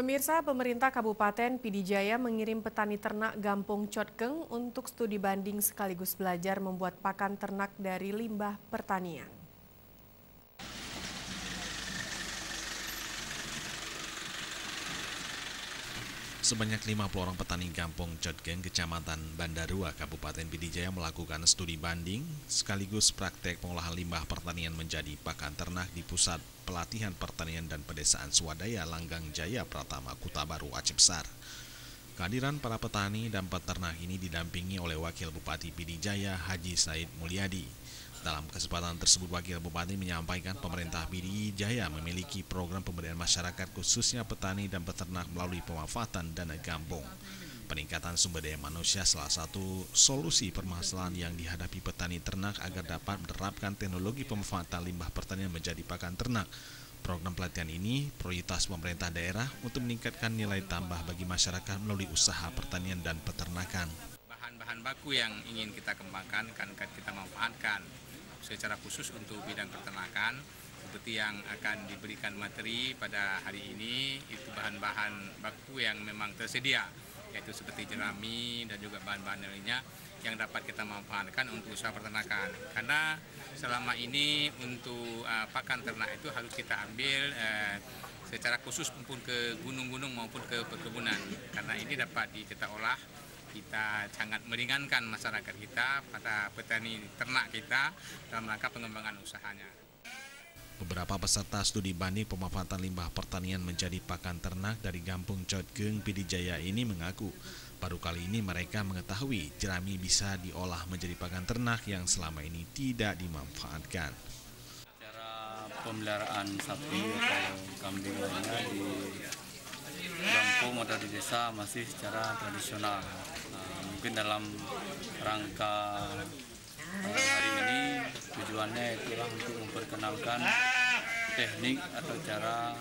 Pemirsa, pemerintah Kabupaten Pidijaya mengirim petani ternak Gampung Cotgeng untuk studi banding sekaligus belajar membuat pakan ternak dari limbah pertanian. Sebanyak 50 orang petani Gampung Cotgeng, Kecamatan Bandarua, Kabupaten Pidijaya melakukan studi banding sekaligus praktek pengolahan limbah pertanian menjadi pakan ternak di Pusat Pelatihan Pertanian dan Pedesaan Swadaya Langgang Jaya Pratama, Kuta Baru, Aceh Besar. Kehadiran para petani dan peternak ini didampingi oleh Wakil Bupati Pidijaya, Haji Said Mulyadi. Dalam kesempatan tersebut, Wakil Bupati menyampaikan pemerintah Pidijaya memiliki program pemberdayaan masyarakat khususnya petani dan peternak melalui pemanfaatan dana Gampung. Peningkatan sumber daya manusia salah satu solusi permasalahan yang dihadapi petani ternak agar dapat menerapkan teknologi pemanfaatan limbah pertanian menjadi pakan ternak. Program pelatihan ini prioritas pemerintah daerah untuk meningkatkan nilai tambah bagi masyarakat melalui usaha pertanian dan peternakan. Bahan-bahan baku yang ingin kita kembangkan akan kita manfaatkan secara khusus untuk bidang peternakan, seperti yang akan diberikan materi pada hari ini itu bahan-bahan baku yang memang tersedia, yaitu seperti jerami dan juga bahan-bahan lainnya yang dapat kita manfaatkan untuk usaha peternakan. Karena selama ini untuk pakan ternak itu harus kita ambil secara khusus maupun ke gunung-gunung maupun ke perkebunan, karena ini dapat kita olah. Kita sangat meringankan masyarakat kita, pada petani ternak kita dalam rangka pengembangan usahanya. Beberapa peserta studi banding pemanfaatan limbah pertanian menjadi pakan ternak dari Gampung Cotgeng Pidijaya ini mengaku baru kali ini mereka mengetahui jerami bisa diolah menjadi pakan ternak yang selama ini tidak dimanfaatkan. Cara pemeliharaan sapi atau kambing lainnya di kampung atau di desa masih secara tradisional. Mungkin dalam rangka hari ini tujuannya itulah untuk memperkenalkan teknik atau cara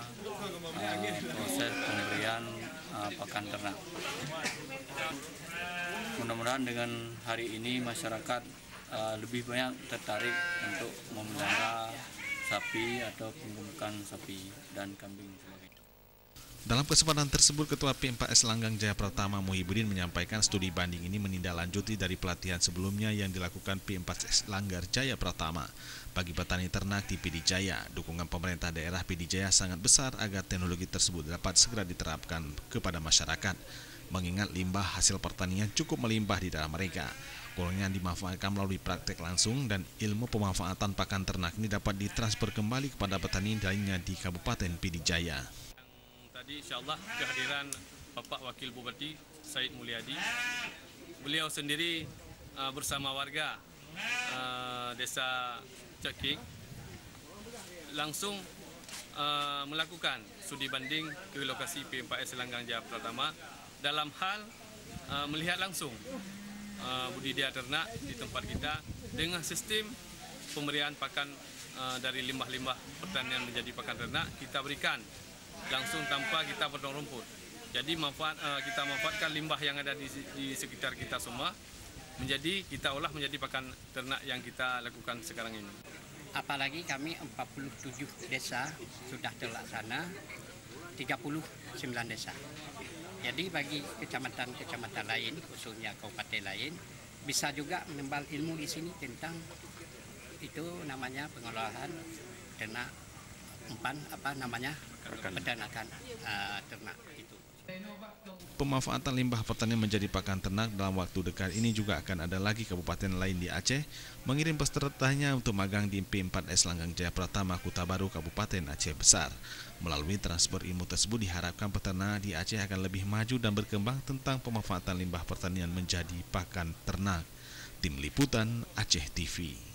proses pemberian pakan ternak. Mudah-mudahan dengan hari ini masyarakat lebih banyak tertarik untuk memelihara sapi atau penggemukan sapi dan kambing sebagainya. Dalam kesempatan tersebut, Ketua P4S Langgang Jaya Pratama Muhyiddin menyampaikan studi banding ini menindaklanjuti dari pelatihan sebelumnya yang dilakukan P4S Langgar Jaya Pratama. Bagi petani ternak di Pidijaya, dukungan pemerintah daerah Pidijaya sangat besar agar teknologi tersebut dapat segera diterapkan kepada masyarakat, mengingat limbah hasil pertanian cukup melimpah di daerah mereka. Kurangnya dimanfaatkan melalui praktek langsung dan ilmu pemanfaatan pakan ternak ini dapat ditransfer kembali kepada petani lainnya di Kabupaten Pidijaya. Tadi insyaAllah kehadiran Bapak Wakil Bupati Said Mulyadi, beliau sendiri bersama warga desa Cotgeng langsung melakukan studi banding ke lokasi P4S Langgang Jaya Pratama dalam hal melihat langsung budidaya ternak di tempat kita dengan sistem pemberian pakan dari limbah-limbah pertanian menjadi pakan ternak kita berikan langsung tanpa kita potong rumput. Jadi kita manfaatkan limbah yang ada di sekitar kita semua menjadi kita olah menjadi pakan ternak yang kita lakukan sekarang ini. Apalagi kami 47 desa sudah terlaksana, 39 desa. Jadi bagi kecamatan-kecamatan lain, khususnya kabupaten lain, bisa juga menambah ilmu di sini tentang itu namanya pengolahan ternak peternakan ternak itu. Pemanfaatan limbah pertanian menjadi pakan ternak dalam waktu dekat ini juga akan ada lagi kabupaten lain di Aceh mengirim pesertanya untuk magang di P4S Langgang Jaya Pratama Kuta Baru Kabupaten Aceh Besar. Melalui transfer ilmu tersebut diharapkan peternak di Aceh akan lebih maju dan berkembang tentang pemanfaatan limbah pertanian menjadi pakan ternak. Tim Liputan Aceh TV.